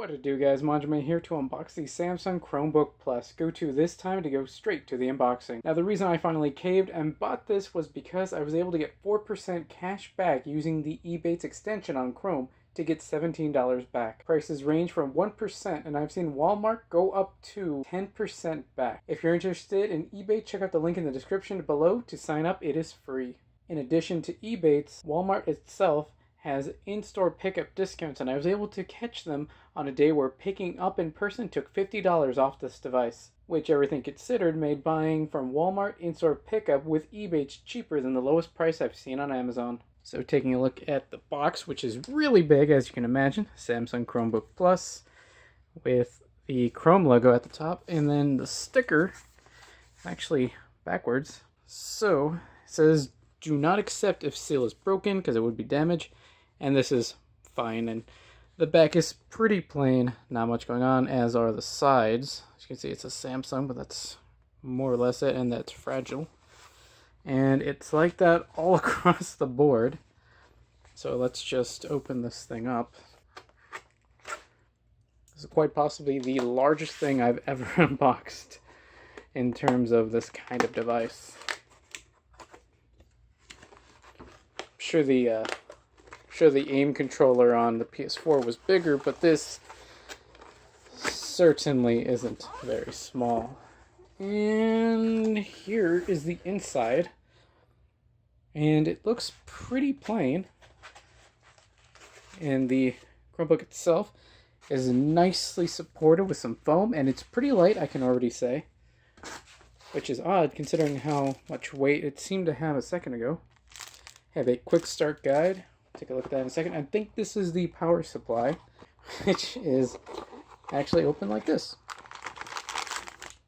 What to do, guys? Manjoume here to unbox the Samsung Chromebook Plus. Go to this time to go straight to the unboxing. Now, the reason I finally caved and bought this was because I was able to get 4% cash back using the Ebates extension on Chrome to get $17 back. Prices range from 1%, and I've seen Walmart go up to 10% back. If you're interested in Ebates, check out the link in the description below to sign up. It is free. In addition to Ebates, Walmart itself has in-store pickup discounts, and I was able to catch them on a day where picking up in person took $50 off this device, which, everything considered, made buying from Walmart in-store pickup with Ebates cheaper than the lowest price I've seen on Amazon. So taking a look at the box, which is really big, as you can imagine, Samsung Chromebook Plus with the Chrome logo at the top, and then the sticker, actually backwards. So it says, "Do not accept if seal is broken," because it would be damage. And this is fine, and the back is pretty plain, not much going on, as are the sides. As you can see, it's a Samsung, but that's more or less it, and that's fragile. And it's like that all across the board. So let's just open this thing up. This is quite possibly the largest thing I've ever unboxed in terms of this kind of device. I'm sure the aim controller on the PS4 was bigger, but this certainly isn't very small. And here is the inside, and it looks pretty plain. And the Chromebook itself is nicely supported with some foam, and it's pretty light, I can already say, which is odd considering how much weight it seemed to have a second ago. Have a quick start guide. Take a look at that in a second. I think this is the power supply, which is actually open like this.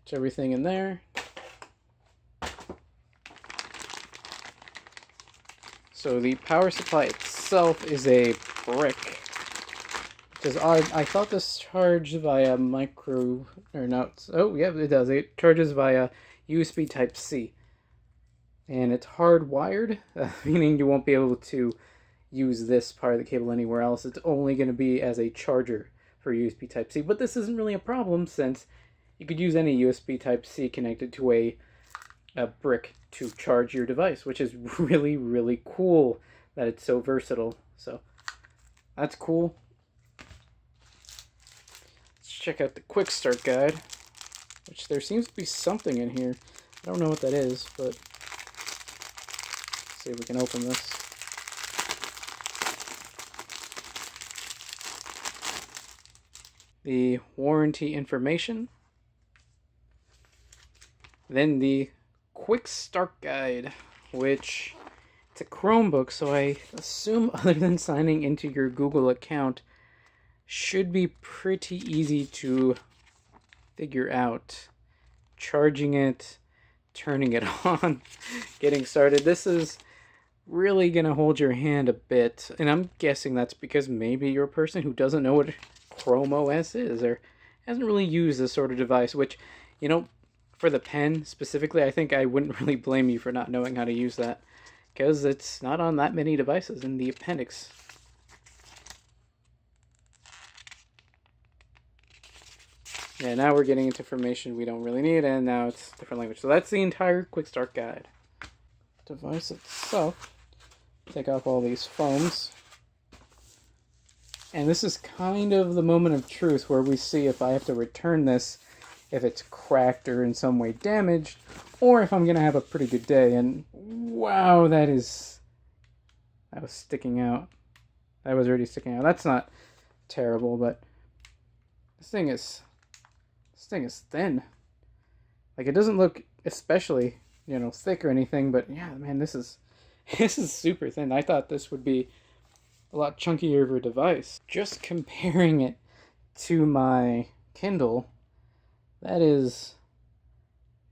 It's everything in there. So the power supply itself is a brick. Which is odd. I thought this charged via micro, or no, oh yeah, it does. It charges via USB Type-C. And it's hardwired, meaning you won't be able to use this part of the cable anywhere else. It's only going to be as a charger for USB Type-C, but this isn't really a problem since you could use any USB Type-C connected to a brick to charge your device, which is really, really cool that it's so versatile. So that's cool. Let's check out the quick start guide, which there seems to be something in here. I don't know what that is, but let's see if we can open this. The warranty information, then the quick start guide, which it's a Chromebook, so I assume other than signing into your Google account should be pretty easy to figure out. Charging it, turning it on, getting started. This is really gonna hold your hand a bit, and I'm guessing that's because maybe you're a person who doesn't know what Chrome OS is, or hasn't really used this sort of device, which, you know, for the pen specifically, I think I wouldn't really blame you for not knowing how to use that, because it's not on that many devices in the appendix. Yeah, now we're getting into information we don't really need, and now it's different language. So that's the entire quick start guide. Device itself, take off all these foams. And this is kind of the moment of truth where we see if I have to return this, if it's cracked or in some way damaged, or if I'm going to have a pretty good day. And wow, that was sticking out. That was already sticking out. That's not terrible, but this thing is thin. Like, it doesn't look especially, you know, thick or anything, but yeah, man, this is super thin. I thought this would be a lot chunkier of a device. Just comparing it to my Kindle, is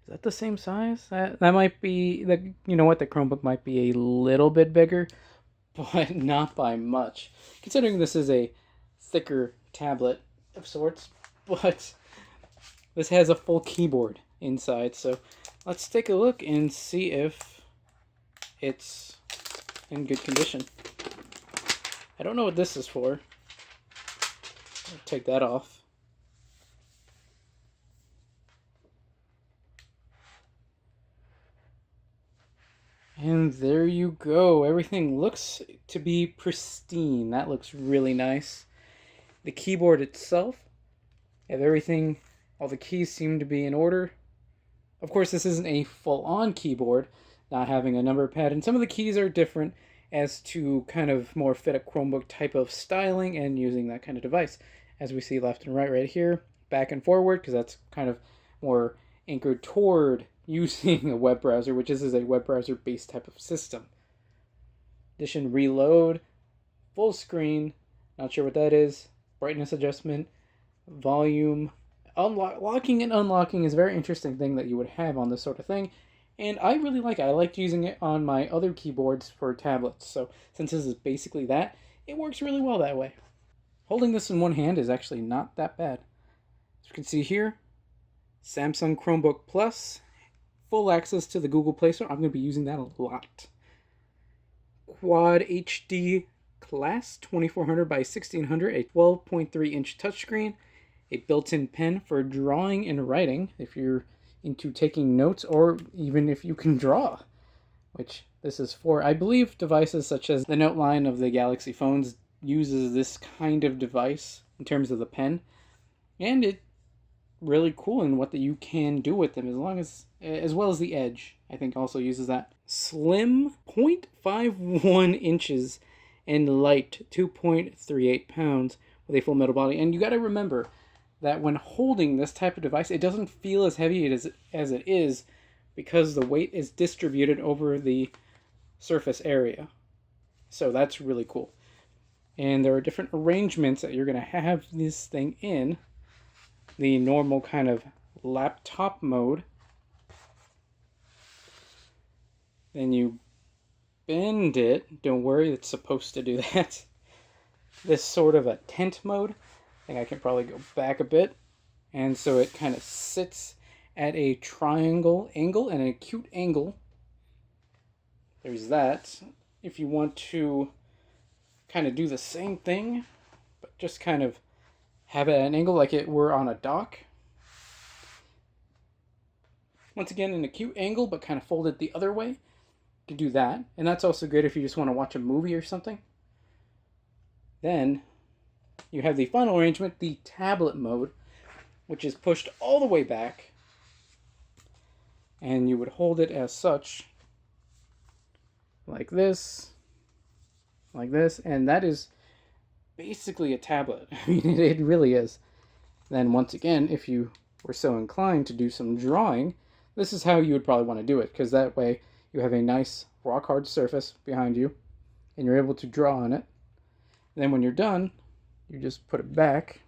that the same size? That might be, you know what, the Chromebook might be a little bit bigger, but not by much, considering this is a thicker tablet of sorts. But this has a full keyboard inside, so let's take a look and see if it's in good condition. I don't know what this is for. take that off. And there you go. Everything looks to be pristine. That looks really nice. The keyboard itself, you have everything, all the keys seem to be in order. Of course, this isn't a full-on keyboard, not having a number pad, and some of the keys are different as to kind of more fit a Chromebook type of styling and using that kind of device. As we see left and right here, back and forward, because that's kind of more anchored toward using a web browser, which is a web browser based type of system. Addition reload, full screen, not sure what that is, brightness adjustment, volume, locking and unlocking is a very interesting thing that you would have on this sort of thing. And I really like it. I liked using it on my other keyboards for tablets. So since this is basically that, it works really well that way. Holding this in one hand is actually not that bad. As you can see here, Samsung Chromebook Plus, full access to the Google Play Store. I'm going to be using that a lot. Quad HD Class 2400 by 1600, a 12.3-inch touchscreen, a built-in pen for drawing and writing, if you're into taking notes, or even if you can draw, which this is for. I believe devices such as the Note line of the Galaxy phones uses this kind of device in terms of the pen, and it's really cool in what you can do with them, as well as the Edge, I think, also uses that. Slim, 0.51 inches, and light, 2.38 pounds, with a full metal body. And you got to remember that when holding this type of device, it doesn't feel as heavy as it is because the weight is distributed over the surface area. So that's really cool. And there are different arrangements that you're going to have this thing in. The normal kind of laptop mode. Then you bend it. Don't worry, it's supposed to do that. This sort of a tent mode. I think I can probably go back a bit. And so it kind of sits at a triangle angle and an acute angle. There's that. If you want to kind of do the same thing, but just kind of have it at an angle like it were on a dock. Once again, an acute angle, but kind of folded the other way. You can do that. And that's also good if you just want to watch a movie or something. Then you have the final arrangement, the tablet mode, which is pushed all the way back. And you would hold it as such, like this, and that is basically a tablet. I mean, it really is. Then once again, if you were so inclined to do some drawing, this is how you would probably want to do it, because that way you have a nice rock hard surface behind you, and you're able to draw on it. And then when you're done, you just put it back.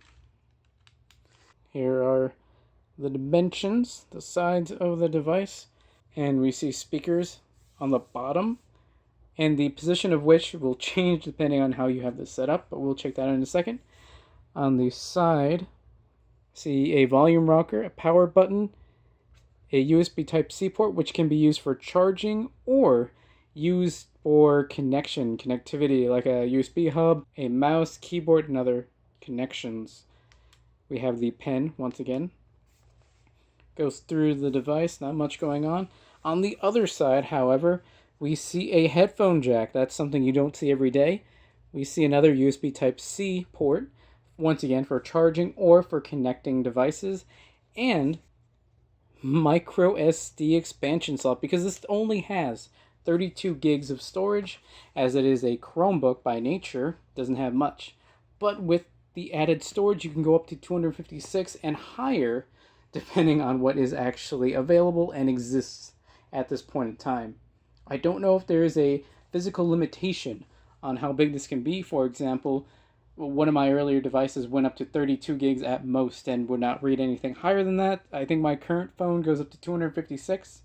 Here are the dimensions, the sides of the device, and we see speakers on the bottom, and the position of which will change depending on how you have this set up, but we'll check that in a second. On the side, see a volume rocker, a power button, a USB Type-C port, which can be used for charging or used for connectivity, like a USB hub, a mouse, keyboard, and other connections. We have the pen, once again. Goes through the device, not much going on. On the other side, however, we see a headphone jack. That's something you don't see every day. We see another USB Type-C port, once again for charging or for connecting devices, and micro SD expansion slot, because this only has 32 gigs of storage, as it is a Chromebook by nature, doesn't have much. But with the added storage, you can go up to 256 and higher, depending on what is actually available and exists at this point in time. I don't know if there is a physical limitation on how big this can be. For example, one of my earlier devices went up to 32 gigs at most and would not read anything higher than that. I think my current phone goes up to 256,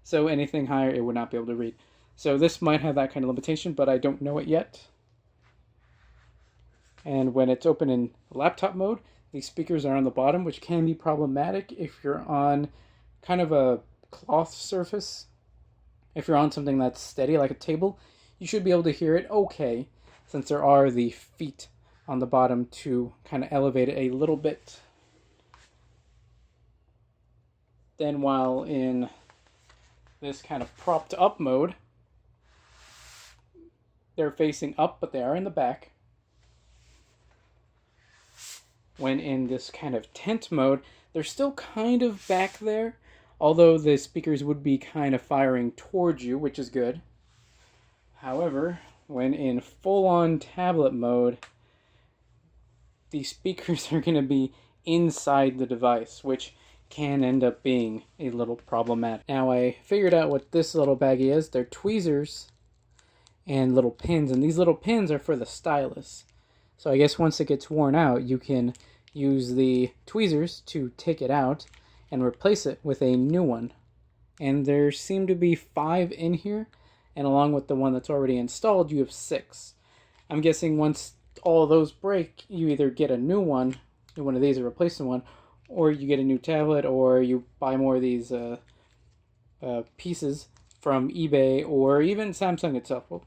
so anything higher it would not be able to read. So this might have that kind of limitation, but I don't know it yet. And when it's open in laptop mode, the speakers are on the bottom, which can be problematic if you're on kind of a cloth surface. If you're on something that's steady, like a table, you should be able to hear it okay, since there are the feet on the bottom to kind of elevate it a little bit. Then while in this kind of propped up mode, they're facing up, but they are in the back. When in this kind of tent mode, they're still kind of back there, although the speakers would be kind of firing towards you, which is good. However, when in full-on tablet mode, the speakers are going to be inside the device, which can end up being a little problematic. Now, I figured out what this little baggie is. They're tweezers and little pins, and these little pins are for the stylus. So I guess once it gets worn out, you can use the tweezers to take it out and replace it with a new one. And there seem to be 5 in here, and along with the one that's already installed, you have 6. I'm guessing once all of those break, you either get a new one of these, a replacement one, or you get a new tablet, or you buy more of these pieces from eBay, or even Samsung itself. Will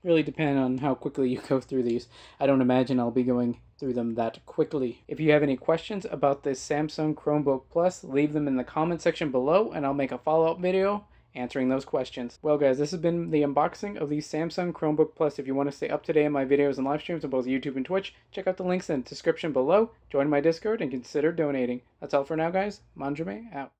really depend on how quickly you go through these. I don't imagine I'll be going through them that quickly. If you have any questions about this Samsung Chromebook Plus, leave them in the comment section below, and I'll make a follow-up video answering those questions. Well guys, this has been the unboxing of the Samsung Chromebook Plus. If you want to stay up to date on my videos and live streams on both YouTube and Twitch, check out the links in the description below, join my Discord, and consider donating. That's all for now guys. Manjoume out.